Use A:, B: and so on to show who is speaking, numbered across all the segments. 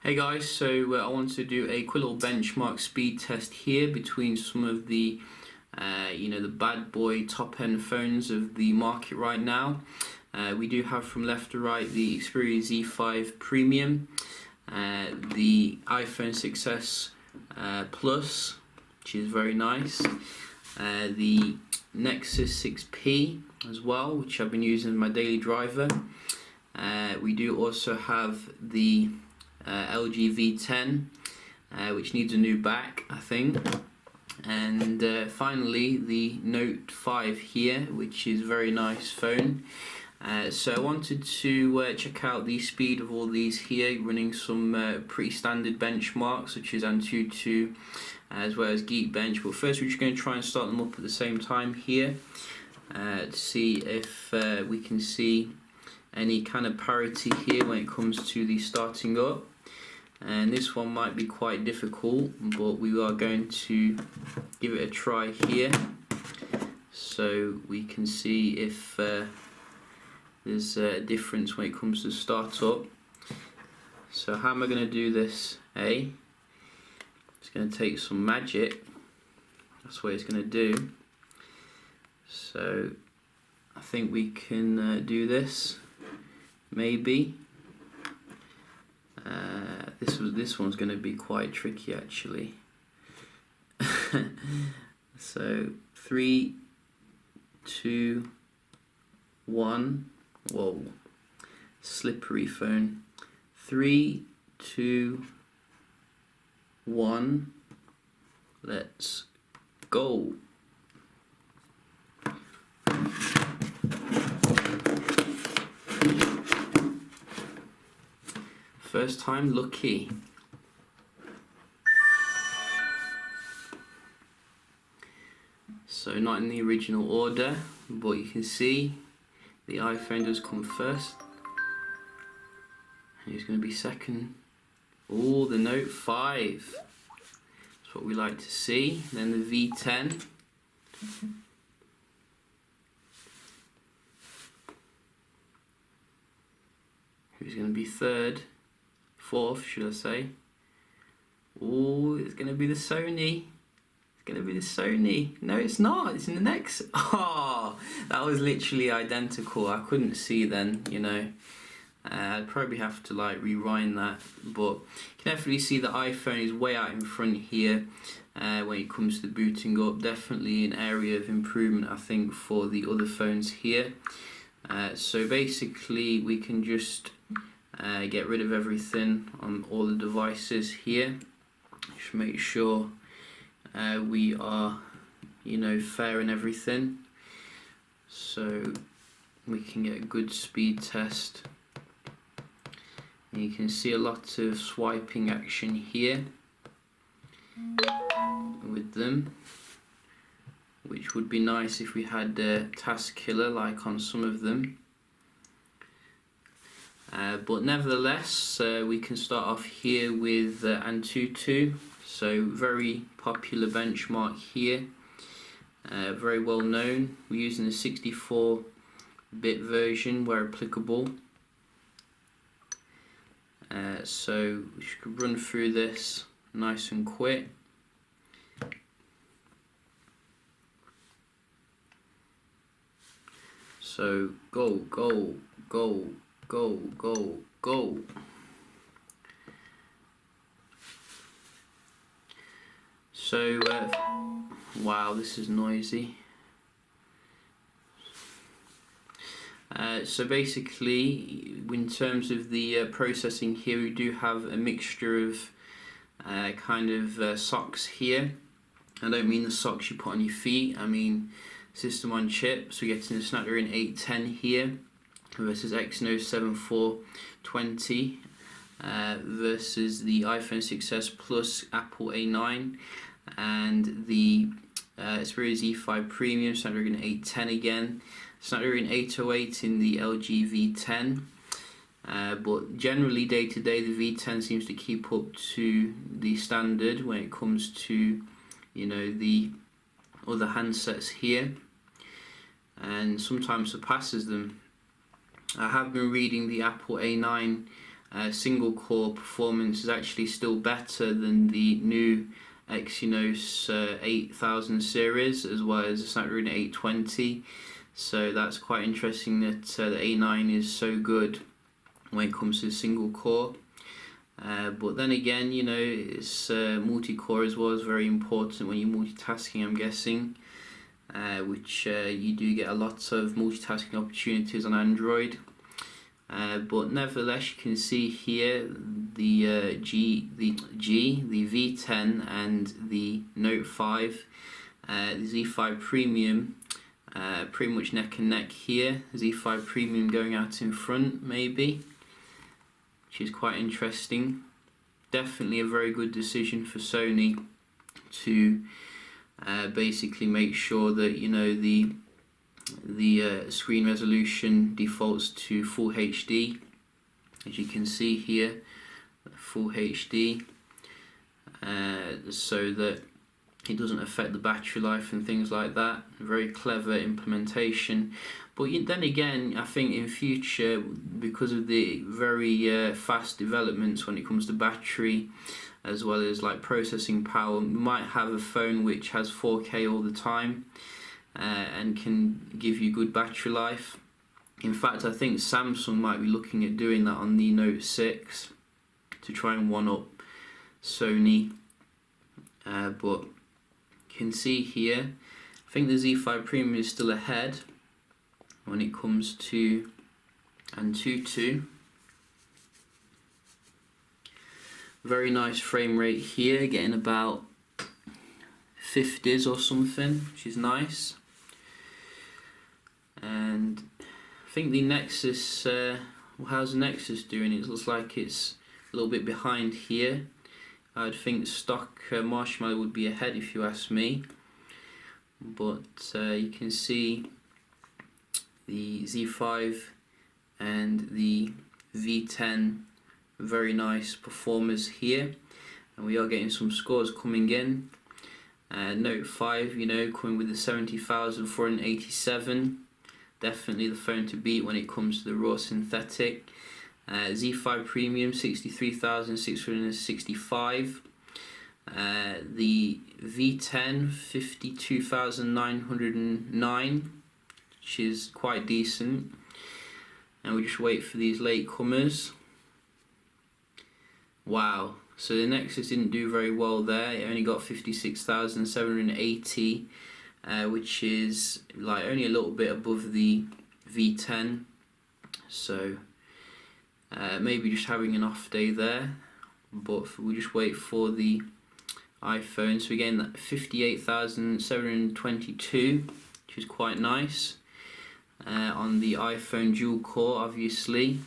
A: Hey guys, so I want to do a quick little benchmark speed test here between some of the the bad boy top end phones of the market right now. We do have from left to right the Xperia Z5 Premium, the iPhone 6s Plus, which is very nice, the Nexus 6P as well, which I've been using as my daily driver. We do also have the LG V10, which needs a new back, I think, and finally the Note 5 here, which is a very nice phone. So I wanted to check out the speed of all these here, running some pretty standard benchmarks such as Antutu as well as Geekbench. But first we're just going to try and start them up at the same time here to see if we can see any kind of parity here when it comes to the starting up. And this one might be quite difficult, but we are going to give it a try here so we can see if there's a difference when it comes to startup. So how am I going to do this? It's going to take some magic. That's what it's going to do. So I think we can do this. Maybe. This one's going to be quite tricky actually. So 3, 2, 1. Whoa, slippery phone. 3, 2, 1. Let's go. First time lucky. So not in the original order, but you can see the iPhone does come first. And it's going to be second. Oh, the Note 5. That's what we like to see. Then the V10. Who's going to be third? Fourth, should I say. Oh, it's going to be the Sony. It's going to be the Sony. No, it's not. It's in the Nexus. Oh, that was literally identical. I couldn't see then, you know. I'd probably have to like rewind that. But you can definitely see the iPhone is way out in front here when it comes to booting up. Definitely an area of improvement, I think, for the other phones here. So basically we can just get rid of everything on all the devices here. Just make sure we are, fair in everything, so we can get a good speed test. And you can see a lot of swiping action here with them, which would be nice if we had a task killer like on some of them. But nevertheless, we can start off here with Antutu. So very popular benchmark here, very well known. We're using a 64-bit version where applicable. So we should run through this nice and quick. So go, go, go, go, go, go. So, wow, this is noisy. So basically, in terms of the processing here, we do have a mixture of socks here. I don't mean the socks you put on your feet, I mean system on chip. So we're getting the Snapdragon 810 here versus Exynos 7420 versus the iPhone 6s Plus, Apple A9, and the Xperia Z5 Premium, Snapdragon 810 again, Snapdragon 808 in the LG V10. But generally day to day the V10 seems to keep up to the standard when it comes to the other handsets here, and sometimes surpasses them. I have been reading the Apple A9 single core performance is actually still better than the new Exynos 8000 series, as well as the Snapdragon 820. So that's quite interesting that the A9 is so good when it comes to single core. But then again, you know, it's multi-core as well is very important when you're multitasking, I'm guessing, which you do get a lot of multitasking opportunities on Android. But nevertheless, you can see here the V10 and the Note 5, the Z5 Premium, pretty much neck and neck here. Z5 Premium going out in front, maybe, which is quite interesting. Definitely a very good decision for Sony to basically make sure that, you know, the screen resolution defaults to Full HD, as you can see here, Full HD, so that it doesn't affect the battery life and things like that. Very clever implementation. But then again, I think in future, because of the very fast developments when it comes to battery, as well as like processing power, we might have a phone which has 4K all the time, and can give you good battery life. In fact, I think Samsung might be looking at doing that on the Note 6 to try and one-up Sony. But you can see here, I think the Z5 Premium is still ahead when it comes to Antutu. Very nice frame rate here, getting about 50s or something, which is nice. And I think the Nexus, how's the Nexus doing? It looks like it's a little bit behind here. I'd think stock Marshmallow would be ahead if you ask me. But you can see the Z5 and the V10, very nice performers here. And we are getting some scores coming in. Note 5, you know, coming with the 70,487. Definitely the phone to beat when it comes to the raw synthetic. Z5 Premium 63,665. The V10 52,909, which is quite decent. And we just wait for these latecomers. Wow. So the Nexus didn't do very well there. It only got 56,780, which is like only a little bit above the V10. So maybe just having an off day there. But we just wait for the iPhone. So again, that 58,722, which is quite nice. On the iPhone dual core, obviously.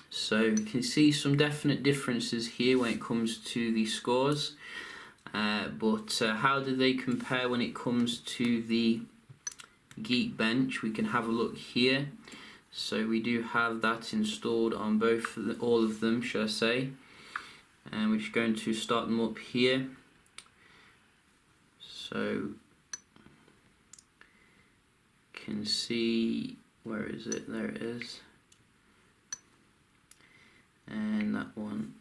A: So you can see some definite differences here when it comes to the scores. But how do they compare when it comes to the Geekbench? We can have a look here. So we do have that installed on all of them, should I say. And we're just going to start them up here. So can see, where is it? There it is. And that one.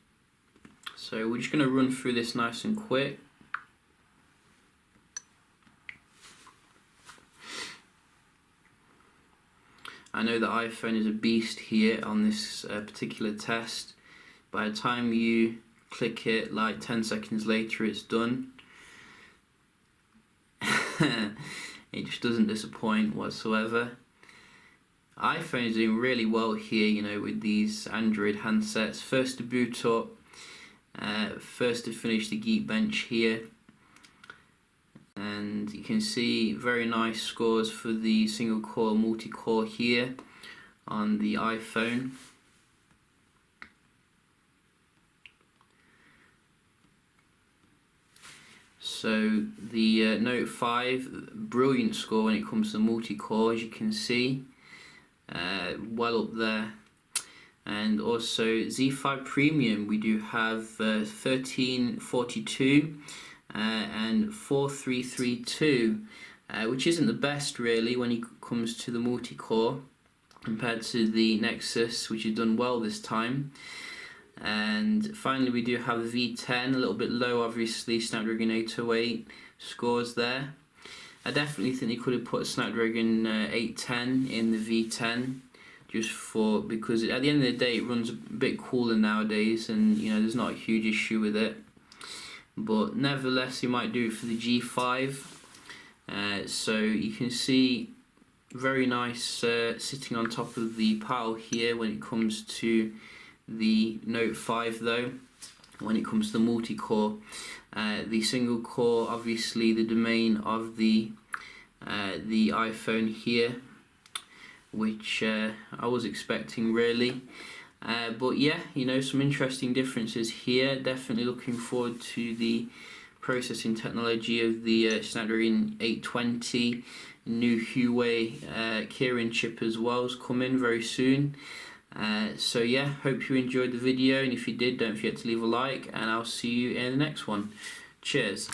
A: So we're just going to run through this nice and quick. I know the iPhone is a beast here on this particular test. By the time you click it, like 10 seconds later, it's done. It just doesn't disappoint whatsoever. iPhone is doing really well here, you know, with these Android handsets. First to boot up, first to finish the Geekbench here. And you can see very nice scores for the single core, multi-core here on the iPhone. So the Note 5, brilliant score when it comes to multi-core, as you can see, well up there. And also Z5 Premium, we do have 1342 and 4332, which isn't the best really when it comes to the multi-core. compared to the Nexus, which has done well this time. And finally we do have the V10, a little bit low obviously, Snapdragon 808 scores there. I definitely think they could have put a Snapdragon 810 in the V10, just because at the end of the day it runs a bit cooler nowadays, and you know there's not a huge issue with it. But nevertheless, you might do it for the G5. So you can see very nice sitting on top of the pile here when it comes to the Note 5 though. When it comes to the multi-core, the single core obviously the domain of the iPhone here, which I was expecting really. But yeah, you know, some interesting differences here. Definitely looking forward to the processing technology of the Snapdragon 820. New Huawei Kirin chip as well is coming very soon. So yeah, hope you enjoyed the video, and if you did, don't forget to leave a like, and I'll see you in the next one. Cheers.